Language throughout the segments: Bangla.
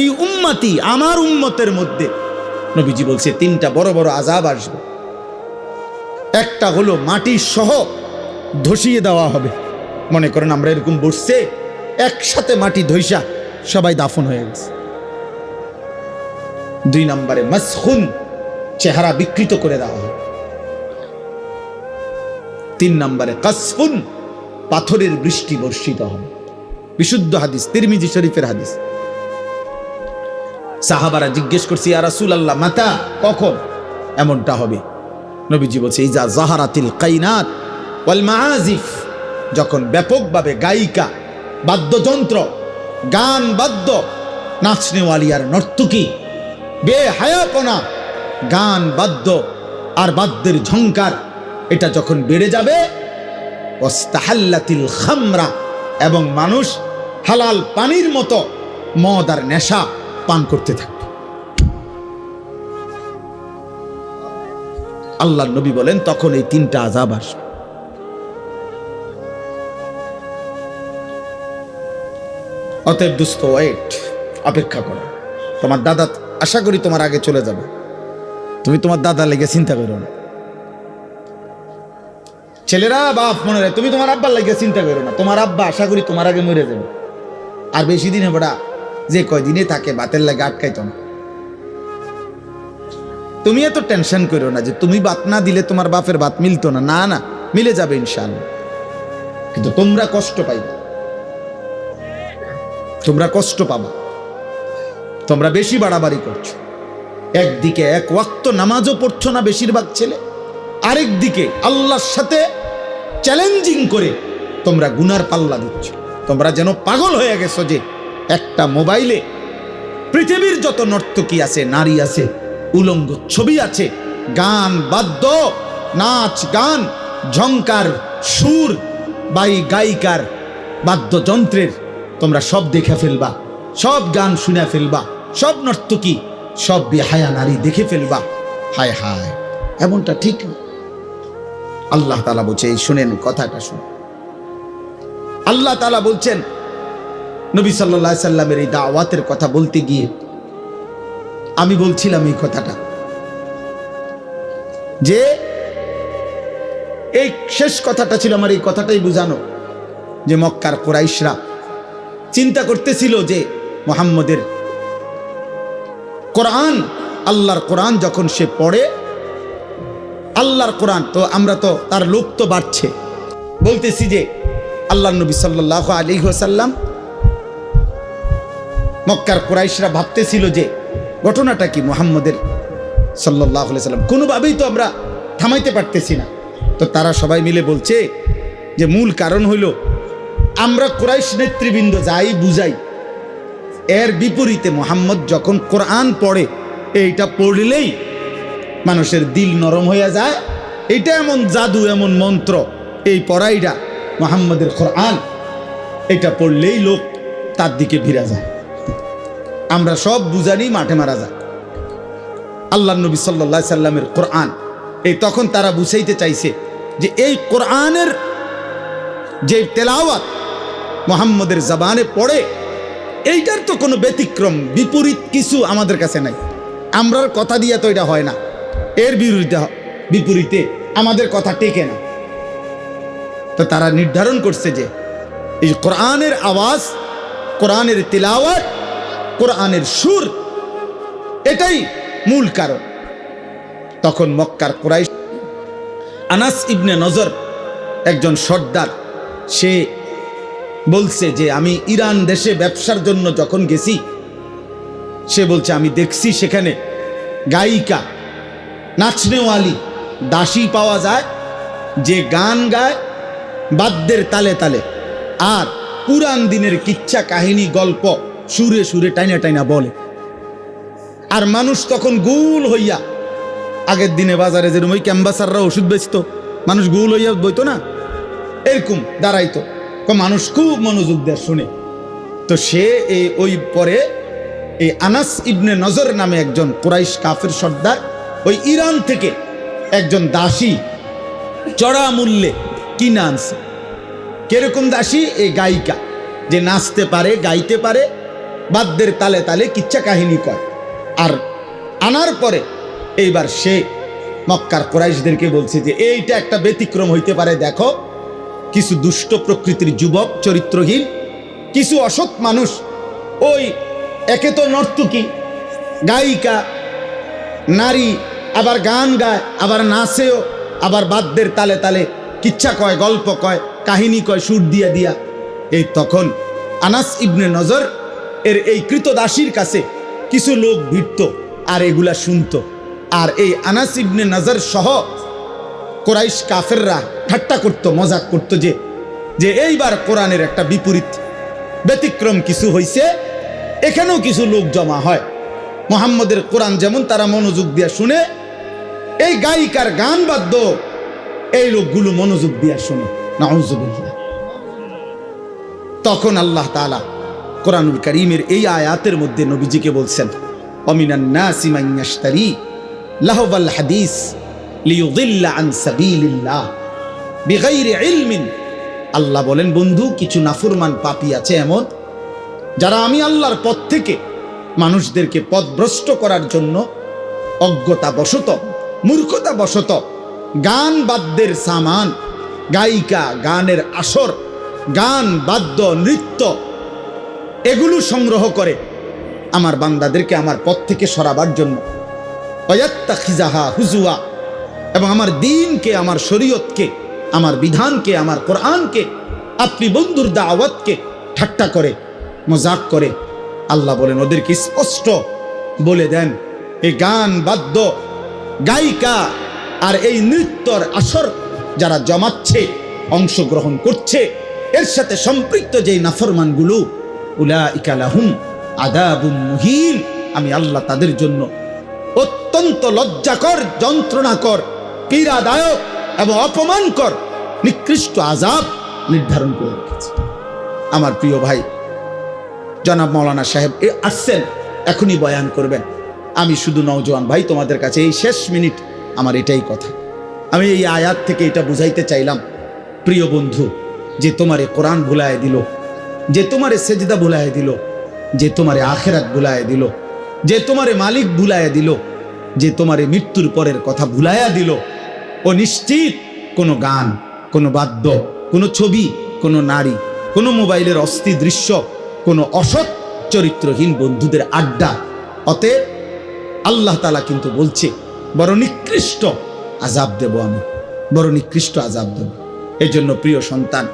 এই উম্মতি, আমার উম্মতের মধ্যে নবীজি বলছে তিনটা বড় বড় আযাব আসবে। একটা হলো মাটি সহ ধসিয়ে দেওয়া হবে। মনে করেন আমরা এরকম বসছে, একসাথে মাটি ধইসা সবাই দাফন হয়ে গেছে। 2 নম্বরে মাসখুন, চেহারা বিকৃত করে দেওয়া হবে। 3 নম্বরে কাসফুন, পাথরের বৃষ্টি বর্ষিত হবে। বিশুদ্ধ হাদিস, তিরমিজি শরীফের হাদিস। সাহাবারা জিজ্ঞেস করছে, ইয়া রাসূলুল্লাহ, মাতা, কখন এমনটা হবে? নবীজি বলছে, ইজা জাহারাতিল কাইনাত ওয়াল মাআজিফ, যখন ব্যাপকভাবে গায়িকা, বাদ্যযন্ত্র, গান বাদ্য, নাচনেওয়ালি আর নর্তকী, বেহায়াপনা, গান বাদ্য আর বাদ্যের ঝংকার, এটা যখন বেড়ে যাবে, ওয়াস্তাহাল্লাতিল খামরা, এবং মানুষ হালাল পানির মতো মদ আর নেশা পান করতে থাকবে। আল্লাহর নবী বলেন তখন এই 3টা আযাব আসবে। অতএব দুস্থ, ওয়েট, অপেক্ষা করো। তোমার দাদা আশা করি তোমার আগে চলে যাবে, তুমি তোমার দাদা লেগে চিন্তা করো না। ছেলেরা, বাপ মনে রাখ, তুমি তোমার আব্বার লেগে চিন্তা করো না, তোমার আব্বা আশা করি তোমার আগে মরে যাবে। আর বেশি দিন হবে না, যে কয়দিনে থাকে বাতের লাগে আটকাইত না। তুমি এত টেনশন করো না যে তুমি বাত না দিলে তোমার বাপের বাত মিলতো না। না না, মিলে যাবে ইনশাআল্লাহ। কিন্তু তোমরা কষ্ট পাইবে, তোমরা কষ্ট পাবা, তোমরা বেশি বাড়াবাড়ি করছো। একদিকে এক ওয়াক্ত নামাজও পড়ছো না বেশিরভাগ ছেলে, আরেক দিকে আল্লাহর সাথে চ্যালেঞ্জিং করে তোমরা গুনার পাল্লা দিচ্ছ। তোমরা যেন পাগল হয়ে গেছো যে একটা মোবাইলে পৃথিবীর যত নর্তকী আছে, নারী আছে, উলঙ্গ ছবি আছে, গান বাদ্য, নাচ গান, ঝংকার, সুর, গায়িকার, বাদ্যযন্ত্রের তোমরা সব দেখে ফেলবা, সব গান শুনে ফেলবা, সব নর্তকী, সব বেহায়া নারী দেখে ফেলবা। হায় হায়, এমনটা ঠিক না। আল্লাহ তাআলা বলছে, এই শুনেন কথাটা, শুনুন। আল্লাহ তাআলা বলছেন, নবী সাল্লাল্লাহু আলাইহি সাল্লামের এই দাওয়াতের কথা বলতে গিয়ে আমি বলছিলাম এই কথাটা, যে এই শেষ কথাটা ছিল আমার এই কথাটাই বুঝানো, যে মক্কার কুরাইশরা চিন্তা করতেছিল যে মুহাম্মদের কোরআন, আল্লাহর কোরআন যখন সে পড়ে, আল্লাহর কোরআন তো আমরা তো তার লোক তো বাড়ছে, বলতেছি যে আল্লাহর নবী সাল্লাল্লাহু আলাইহি ওয়াসাল্লাম, মক্কার কুরাইশরা ভাবতেছিল যে ঘটনাটা কি মুহাম্মদের সাল্লাল্লাহু আলাইহি ওয়াসাল্লাম কোনোভাবেই তো আমরা থামাইতে পারতেছি না। তো তারা সবাই মিলে বলছে যে মূল কারণ হইল, আমরা কুরাইশ নেতৃবৃন্দ যাই বুঝাই, এর বিপরীতে মুহাম্মদ যখন কোরআন পড়ে, এইটা পড়লেই মানুষের দিল নরম হয়ে যায়। এটা এমন জাদু, এমন মন্ত্র, এই পড়াইটা মুহাম্মদের কোরআন, এটা পড়লেই লোক তার দিকে ভিড়া যায়। আমরা সব বুঝানি মাঠে মারা যায়। আল্লাহ নবী সাল্লাল্লাহু আলাইহি সাল্লামের কোরআন, এই তখন তারা বুঝাইতে চাইছে যে এই কোরআনের যে তেলাওয়াত মুহাম্মদের জবানে পড়ে, এইটার তো কোনো ব্যতিক্রম, বিপরীত কিছু আমাদের কাছে নাই। আমরার কথা দিয়ে তো এটা হয় না, এর বিপরীতে আমাদের কথা টেকে না। তো তারা নির্ধারণ করছে যে এই কোরআনের আওয়াজ, কোরআনের তিলাওয়াত, কোরআনের সুর, এটাই মূল কারণ। তখন মক্কার কুরাইশ, আনাস ইবনে নজর একজন সর্দার, সে বলছে যে আমি ইরান দেশে ব্যবসার জন্য যখন গেছি, সে বলছে আমি দেখছি সেখানে গায়িকা, নাচনেওয়ালি, দাসী পাওয়া যায়, যে গান গায় বাদ্যের তালে তালে, আর পুরান দিনের কিচ্ছা কাহিনী, গল্প সুরে সুরে টাইনা টাইনা বলে। আর মানুষ তখন গুল হইয়া, আগের দিনে বাজারে যেরকম ওই ক্যাম্বাসাররা ওষুধ বেচতো, মানুষ গুল হইয়া বইতো না, এরকম দাঁড়াইতো, মানুষ খুব মনোযোগ দেয় শুনে। তো সে ওই পরে এই আনাস ইবনে নজর নামে একজন কুরাইশ কাফের সর্দার, ওই ইরান থেকে একজন দাসী চড়া মূল্যে কিনে আনছে। কিরকম দাসী? এই গায়িকা, যে নাচতে পারে, গাইতে পারে, বাদ্যের তালে তালে কিচ্ছা কাহিনী কয়। আর আনার পরে এইবার সে মক্কার কুরাইশদেরকে বলছে যে এইটা একটা ব্যতিক্রম হইতে পারে, দেখো কিছু দুষ্ট প্রকৃতির যুবক, চরিত্রহীন কিছু অসৎ মানুষ, ওই একে তো নর্তকী, গায়িকা, নারী, আবার গান গায়, আবার নাচেও, আবার বাদ্যের তালে তালে কিচ্ছা কয়, গল্প কয়, কাহিনী কয় সুর দিয়া দিয়া। এই তখন আনাস ইবনে নজর এর এই কৃতদাসীর কাছে কিছু লোক ভিড়ত আর এগুলা শুনতো। আর এই আনাস ইবনে নজর সহ কুরাইশ কাফেররা ঠাট্টা করতো, মজাক করতো যে এইবার কোরআনের একটা বিপরীত ব্যতিক্রম কিছু হইছে, এখানেও কিছু লোক জমা হয়। মুহাম্মদের কোরআন যেমন তারা মনোযোগ দিয়া শুনে, এই গায়িকার গান বাদ্য এই লোকগুলো মনোযোগ দিয়া শুনে। নাউযুবিল্লাহ। তখন আল্লাহ তাআলা কোরআনুল কারীমের এই আয়াতের মধ্যে নবীজিকে বলছেন, অমিনান নাসি মান ইয়াশতারি লাহওয়াল হাদিস লিয়ুদিল্লা আন সাবিলিল্লাহ বিগাইরি ইলমিন। আল্লাহ বলেন, বন্ধু কিছু নাফরমান পাপী আছে এমন, যারা আমি আল্লাহর পথ থেকে মানুষদেরকে পথভ্রষ্ট করার জন্য অজ্ঞতাবশত, মূর্খতাবশত গান বাদ্যের সামান, গায়িকা, গানের আসর, গান বাদ্য, নৃত্য এগুলো সংগ্রহ করে আমার বান্দাদেরকে আমার পথ থেকে সরাবার জন্য। ওয়াত্তাখিযাহা হুজুয়া, এবং আমার দ্বীনকে, আমার শরীয়তকে, আমার বিধানকে, আমার কোরআনকে, আপনি বন্ধুর দাওয়াতকে ঠাট্টা করে, মজাক করে। আল্লাহ বলেন, ওদেরকে স্পষ্ট বলে দেন, এই গান বাদ্য, গায়িকা আর এই নৃত্যর আসর যারা জমাচ্ছে, অংশগ্রহণ করছে, এর সাথে সম্পৃক্ত যেই নাফরমানগুলো, উলাইকা লাহুম আযাবুম মুহিন, আমি আল্লাহ তাদের জন্য অত্যন্ত লজ্জাকর, যন্ত্রণাকর, পীড়াদায়ক এবং অপমানকর নিকৃষ্ট আযাব নির্ধারণ করে রেখেছে। আমার প্রিয় ভাই জনাব মাওলানা সাহেব আসছেন, এখনই বয়ান করবেন। আমি শুধু নওজোয়ান ভাই, তোমাদের কাছে এই শেষ মিনিট আমার এটাই কথা। আমি এই আয়াত থেকে এটা বুঝাইতে চাইলাম, প্রিয় বন্ধু, যে তোমারে কোরআন ভুলায় দিল, যে তোমারে সেজদা ভুলায় দিল, যে তোমারে আখেরাত ভুলায় দিল, যে তোমারে মালিক ভুলায় দিল, যে তোমারে মৃত্যুর পরের কথা ভুলাইয়া দিল, ও নিশ্চিত কোনো গান, কোনো বাদ্য, কোনো ছবি, কোনো নারী, কোনো মোবাইলের অস্থির দৃশ্য, কোনো অসৎ চরিত্রহীন বন্ধুদের আড্ডা। অতএব আল্লাহ তাআলা কিন্তু বলছে, বড় নিকৃষ্ট আযাব দেব আমি, বড় নিকৃষ্ট আযাব দেব। এই জন্য প্রিয় সন্তান,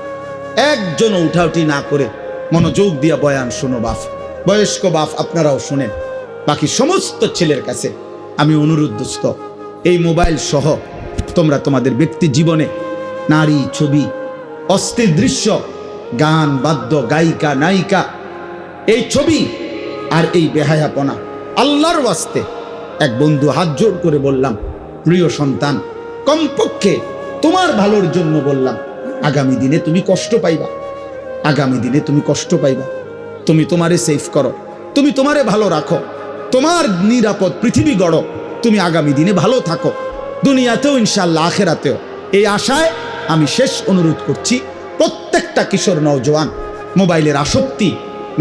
একজন উঠাউঠি না করে মনোযোগ দিয়া বয়ান শোনো বাপ, বয়স্ক বাপ আপনারাও শুনেন। বাকি সমস্ত ছেলের কাছে আমি অনুরোধ, এই মোবাইল সহ তোমরা তোমাদের ব্যক্তি জীবনে নারী, ছবি, অস্থির দৃশ্য, গান বাদ্য, গায়িকা, নায়িকা, এই ছবি আর এই বেহায়াপনা, আল্লাহর ওয়াস্তে এক বন্ধু হাত জোড় করে বললাম, প্রিয় সন্তান, কমপক্ষে তোমার ভালোর জন্য বললাম, আগামী দিনে তুমি কষ্ট পাইবা, আগামী দিনে তুমি কষ্ট পাইবা। তুমি তোমারে সেফ করো, তুমি তোমারে ভালো রাখো, তোমার নিরাপদ পৃথিবী গড়ো, তুমি আগামী দিনে ভালো থাকো, দুনিয়াতেও ইনশাআল্লাহ আখেরাতেও। এই আশায় আমি শেষ অনুরোধ করছি, প্রত্যেকটা কিশোর নওজোয়ান, মোবাইলের আসক্তি,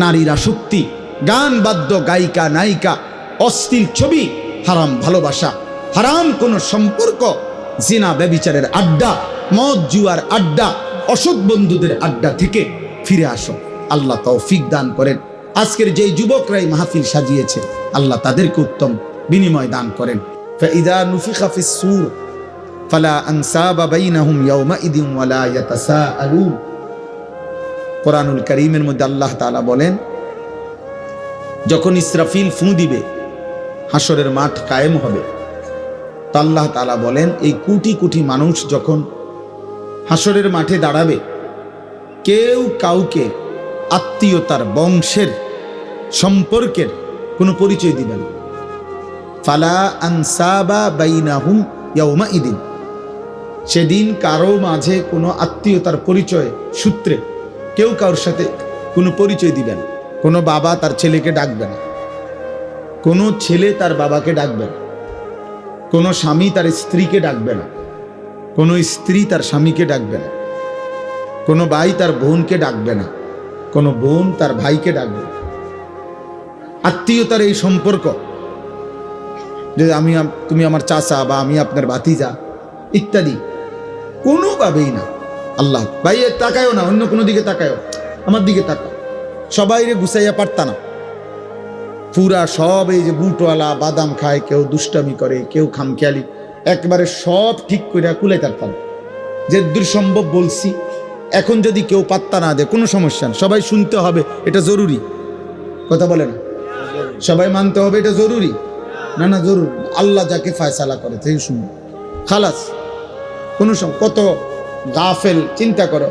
নারীর আসক্তি, গান বাদ্য, গায়িকা, নায়িকা, অশ্লীল ছবি, হারাম ভালোবাসা, হারাম কোনো সম্পর্ক, জিনা ব্যভিচারের আড্ডা, মদ জুয়ার আড্ডা, অসৎ বন্ধুদের আড্ডা থেকে ফিরে আসো। আল্লাহ তৌফিক দান করেন। আজকের যেই যুবকরাই মাহফিল সাজিয়েছে, আল্লাহ তাদেরকে উত্তম বিনিময় দান করেন। ফাইদা নুফিখা ফিস সূর ফালা আনসাবা বাইনাহুম ইয়াওমাইদিন ওয়ালা ইয়াতাসাআলুন। কোরআনুল কারীমের মধ্যে আল্লাহ তাআলা বলেন, যখন ইসরাফিল ফু দিবে, হাসরের মাঠ কায়েম হবে, তো আল্লাহ তাআলা বলেন, এই কোটি কোটি মানুষ যখন হাসরের মাঠে দাঁড়াবে, কেউ কাউকে আত্মীয়তার, বংশের, সম্পর্কের কোনো পরিচয় দিবে না। ফালা আনসাবা বাইনাহুম ইয়াওমাইদিন, সেদিন কারো মাঝে কোনো আত্মীয়তার পরিচয় সূত্রে কেউ কারোর সাথে কোনো পরিচয় দিবে না। কোনো বাবা তার ছেলেকে ডাকবে না, কোনো ছেলে তার বাবাকে ডাকবে না, কোনো স্বামী তার স্ত্রীকে ডাকবে না, কোনো স্ত্রী তার স্বামীকে ডাকবে না, কোনো ভাই তার বোনকে ডাকবে না, কোনো বোন তার ভাইকে ডাকবে না, আত্মীয়তার এই সম্পর্ক, যে তুমি আমার চাচা বা আমি আপনার ভাতিজা ইত্যাদি, কোনোভাবেই না। আল্লাহ ভাই তাকায়ও না, অন্য কোনো দিকে তাকায়ও, আমার দিকে তাকাও। সবাইরে গুছাইয়া পারতা না, পুরা সব এই যে বুটওয়ালা বাদাম খায়, কেউ দুষ্টামি করে, কেউ খামখেয়ালি, একবারে সব ঠিক করে কুলাই তারতাম। যে দূর সম্ভব বলছি। এখন যদি কেউ পাত্তা না দেয় কোনো সমস্যা না, সবাই শুনতে হবে, এটা জরুরি। কথা বলে না, সবাই মানতে হবে, এটা জরুরি না? না জরুরি। আল্লাহ যাকে ফায়সালা করে সেই শুনবে, খালাস। কোনো কত গাফেল, চিন্তা করো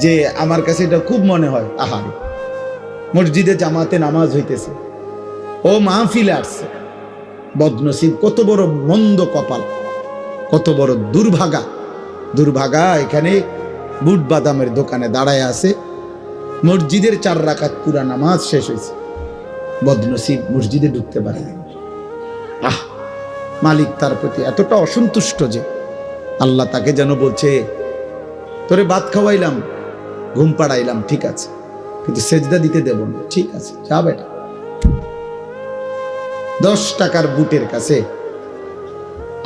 যে আমার কাছে এটা খুব মনে হয়, আহারে মসজিদে জামাতে নামাজ হইতেছে, ও মাহফিলে আসছে, বদনসিব, কত বড় মন্দ কপাল, কত বড় দুর্ভাগা এখানে বুট বাদামের দোকানে দাঁড়ায় আছে, মসজিদের 4 রাকাত পুরা নামাজ শেষ হয়েছে, বদনসিব মসজিদে ঢুকতে পারে না। মালিক তার প্রতি এতটা অসন্তুষ্ট যে আল্লাহ তাকে যেন বলছে, তোরে ভাত খাওয়াইলাম, ঘুম পাড়াইলাম, ঠিক আছে, কিন্তু সেজদা দিতে দেব না। ঠিক আছে, যা বেটা। 10 টাকার বুটের কাছে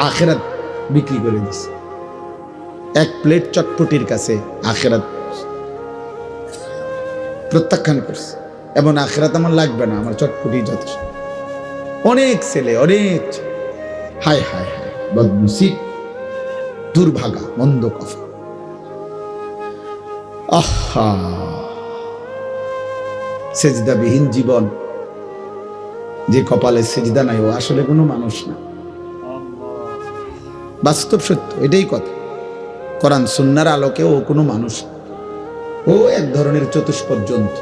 আখেরাত বিক্রি করে দিছে, 1 প্লেট চটপটির কাছে আখেরাত প্রত্যাখ্যান করছে। এবং আখেরাত আমার লাগবে না, আমার চটপটি যথেষ্ট। অনেক ছেলে, অনেক, হায় হায় হায়, বদনসিব, দুর্ভাগা, মন্দ কফা। আহা, সেজদাবিহীন জীবন, যে কপালে সেজদা নাই, ও আসলে কোনো মানুষ না। বাস্তব সত্য, এটাই কথা। কোরআন সুন্নাহর আলোকে ও কোনো মানুষ না। ও এক ধরনের চতুষ্পদ জন্তু,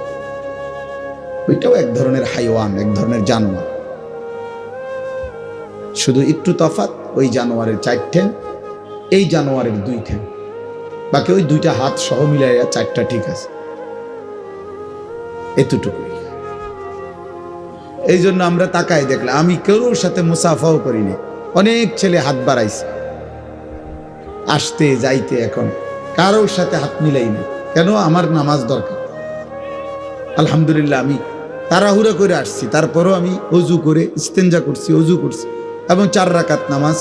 ওইটাও এক ধরনের হাইওয়ান, এক ধরনের জানোয়ার। শুধু একটু তফাৎ, ওই জানোয়ারের 4 ঠ্যাং, এই জানোয়ারের 2 ঠ্যাং, বাকি ওই 2টা হাত সহ মিলাইয়া 4টা ঠিক আছে, এতটুকুই। এই জন্য আমরা তাকাই দেখলাম, আমি কারোর সাথে মুসাফাও করিনি, অনেক ছেলে হাত বাড়াইছে আসতে যাইতে, এখন কারোর সাথে হাত মিলাই না। কেন? আমার নামাজ দরকার। আলহামদুলিল্লাহ আমি তাড়াহুড়া করে আসছি, তারপরও আমি অজু করে ইস্তেঞ্জা করছি, অজু করছি, এবং 4 রাকাত নামাজ,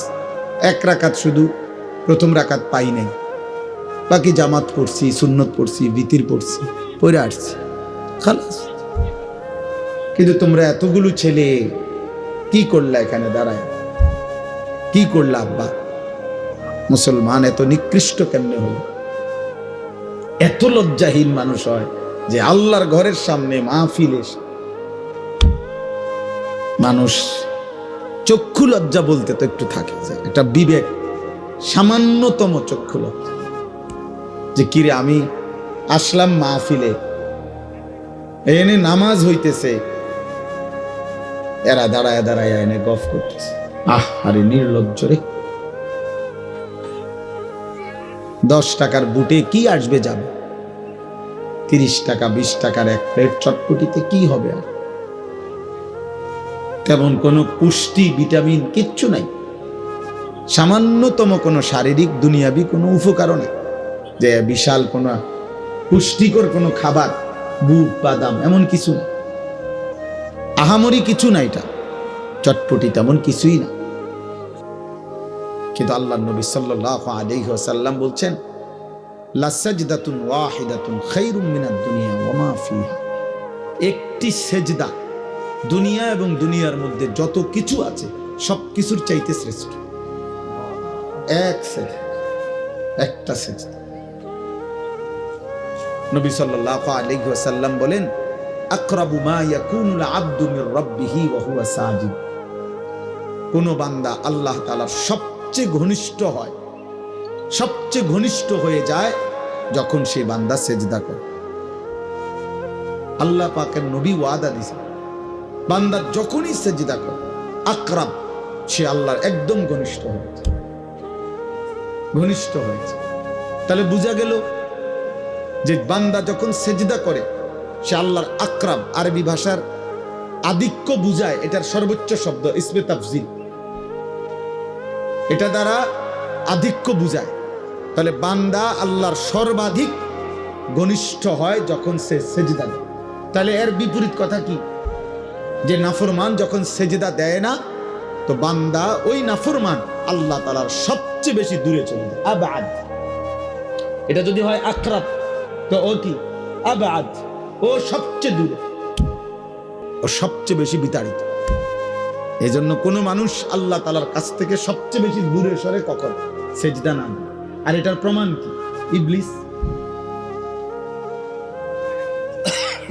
1 রাকাত শুধু প্রথম রাকাত পাই নাই, বাকি জামাত পড়ছি, সুন্নত পড়ছি, বিতির পড়ছি, পড়ে আসছি, খালাস। কিন্তু তোমরা এতগুলো ছেলে কি করলা এখানে দাঁড়ায়? কি করলা আব্বা? মুসলমান এত নিকৃষ্ট কেমনে হল? এত লজ্জাহীন মানুষ হয় যে আল্লাহর ঘরের সামনে মাহফিলে মানুষ চক্ষু লজ্জা বলতে তো একটু থাকে, একটা বিবেক, সামান্যতম চক্ষু লজ্জা, যে কিরে আমি আসলাম মাহফিলে, এনে নামাজ হইতেছে, এরা দাঁড়ায় দাঁড়ায় এনে গফ করতেছে। আরে নির্লজ্জ রে। 10 টাকার বুটে কি আসবে যাবে? 30 টাকা 20 টাকার 1 প্লেট চটপটিতে কি হবে? আর তেমন কোনো পুষ্টি, ভিটামিন কিচ্ছু নাই, সামান্যতম কোনো শারীরিক দুনিয়াবি কোনো উপকারও নেই, যে বিশাল কোনো পুষ্টিকর কোনো খাবার, বুট বাদাম এমন কিছু না, আহামরি কিছু না, এটা চটপটি তেমন কিছুই না। কিন্তু আল্লাহর নবী সাল্লাল্লাহু আলাইহি ওয়াসাল্লাম বলছেন, লাসাজদাতুন ওয়াহিদাতুন খায়রুম মিনাদ দুনিয়া ওয়া মা ফিহা। একটি সেজদা দুনিয়া এবং দুনিয়ার মধ্যে যত কিছু আছে সব কিছুর চাইতে শ্রেষ্ঠ। একটা সেজদা। নবী সাল্লাল্লাহু আলাইহি ওয়াসাল্লাম বলেন, আকরাবু মা ইয়াকুনুল আবদু মির রাব্বিহি ওয়া হুয়া সাজিদ। কোন বান্দা আল্লাহ তাআলার সবচেয়ে ঘনিষ্ঠ হয়, সবচেয়ে ঘনিষ্ঠ হয়ে যায় যখন সেই বান্দা সেজদা করে। আল্লাহ পাকের নবী ওয়াদা দিয়েছেন, বান্দা যখনই সেজদা করে আকরাব, সে আল্লাহর একদম ঘনিষ্ঠ হয়েছে, ঘনিষ্ঠ হয়েছে। তাহলে বোঝা গেল যে বান্দা যখন সেজদা করে সে আল্লাহর আকরাব। আরবি ভাষার আধিক্য বুঝায়, এটার সর্বোচ্চ শব্দ ইসমে তাফজিল, এটা দ্বারা আধিক্য বুঝায়। তাহলে বান্দা আল্লাহর সর্বাধিক ঘনিষ্ঠ হয় যখন সে সেজদা করে। তাহলে এর বিপরীত কথা কি? যে নাফরমান যখন সেজদা দেয় না, তো বান্দা ওই নাফরমান আল্লাহ তাআলার সবচেয়ে বেশি দূরে চলে যায়। আবাদ, এটা যদি হয় আকরাব, তো ও কি আবাদ, ও সবচেয়ে দূরে, ও সবচেয়ে বেশি বিতাড়িত। এই জন্য কোনো মানুষ আল্লাহ তাআলার কাছ থেকে সবচেয়ে বেশি দূরে সরে কখন সেজদা না দেয়। আর এটার প্রমাণ কি? ইবলিস।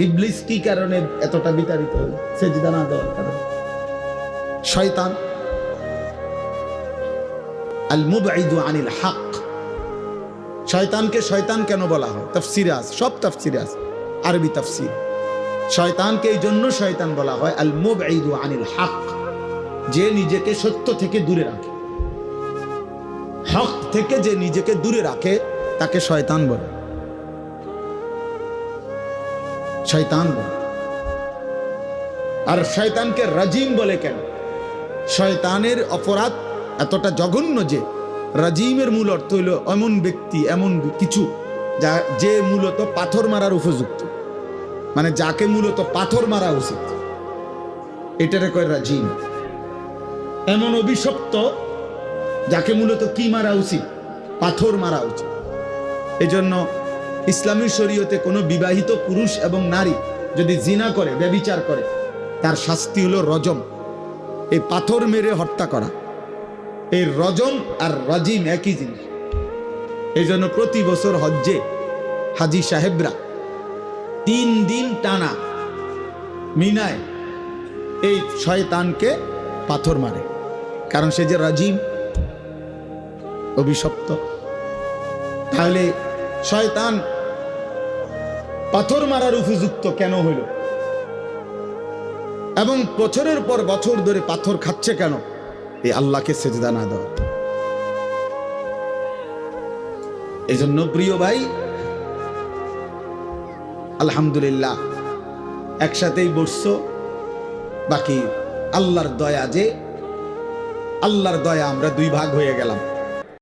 ইবলিস কি কারণে এতটা বিতাড়িত হল? সেজদা না দেওয়ার কারণে। শয়তান, আল মুবঈদু আনিল হক। শয়তানকে শয়তান কেন বলা হয়? তাফসীরে আছে, সব তাফসীরে আছে, আরবি তাফসীর। শয়তানকে এই জন্য শয়তান বলা হয় আল মুবঈদু আনিল হক, যে নিজেকে সত্য থেকে দূরে রাখে, হক থেকে যে নিজেকে দূরে রাখে তাকে শয়তান বলে, শয়তান বলে। আর শয়তানকে রাজিম বলে কেন? শয়তানের অপরাধ এতটা জঘন্য যে রাজিমের মূল অর্থ হইল এমন ব্যক্তি, এমন কিছু যা যে মূলত পাথর মারার উপযুক্ত, মানে যাকে মূলত পাথর মারা উচিত, এটারে কয় রাজিম। এমন অভিশপ্ত যাকে মূলত কি মারা উচিত? পাথর মারা উচিত। এজন্য ইসলামী শরীয়তে কোনো বিবাহিত পুরুষ এবং নারী যদি জিনা করে, ব্যভিচার করে, তার শাস্তি হলো রজম, এই পাথর মেরে হত্যা করা। এই রজম আর রাজিম একই জিনিস। এই জন্য প্রতি বছর হজ্জে হাজি সাহেবরা 3 দিন টানা মিনায় এই শয়তানকে পাথর মারে, কারণ সে যে রাজিম, অভিশপ্ত। তাহলে শয়তান পাথর মারার উপযুক্ত কেন হইল? এবং বছরের পর বছর ধরে পাথর খাচ্ছে কেন? এই আল্লাহকে সেজদা না দেওয়া। এই জন্য প্রিয় ভাই, আলহামদুলিল্লাহ একসাথেই বসছো। বাকি আল্লাহর দয়া, যে আল্লাহর দয়া আমরা 2 ভাগ হয়ে গেলাম।